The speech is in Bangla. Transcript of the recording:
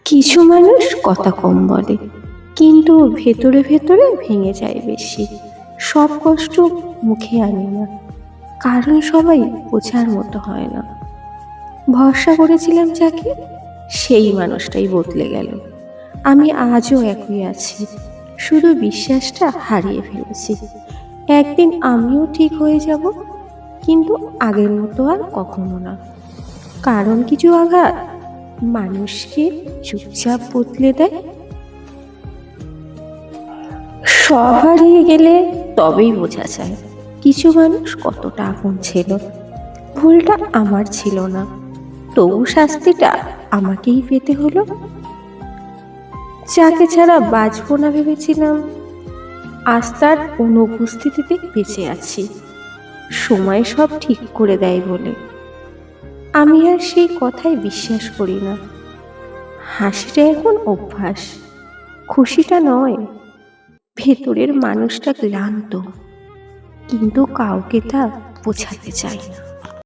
কিছু মানুষ কথা কম বলে, কিন্তু ভেতরে ভেতরে ভেঙে যায় বেশি। সব কষ্ট মুখে আনে না, কারণ সবাই বোঝার মতো হয় না। ভরসা করেছিলাম যাকে, সেই মানুষটাই বদলে গেল। আমি আজও একই আছি, শুধু বিশ্বাসটা হারিয়ে ফেলেছি। একদিন আমিও ঠিক হয়ে যাব, কিন্তু আগের মতো আর কখনো না। কারণ কিছু আঘাত মানুষকে চুপচাপ বদলে দেয়। সব হারিয়ে গেলে তবেই বোঝা যায় কিছু মানুষ কতটা আপন ছিল। ভুলটা আমার ছিল না, তবু শাস্তিটা আমাকেই পেতে হলো। যাকে ছাড়া বাঁচবো না ভেবেছিলাম, আজ তার অনুপস্থিতিতে বেঁচে আছি। সময় সব ঠিক করে দেয় বলে আমি আর সেই কথায় বিশ্বাস করি না। হাসিটা এখন অভ্যাস, খুশিটা নয়। ভেতরের মানুষটা ক্লান্ত, কিন্তু কাউকে তা বোঝাতে চাই না।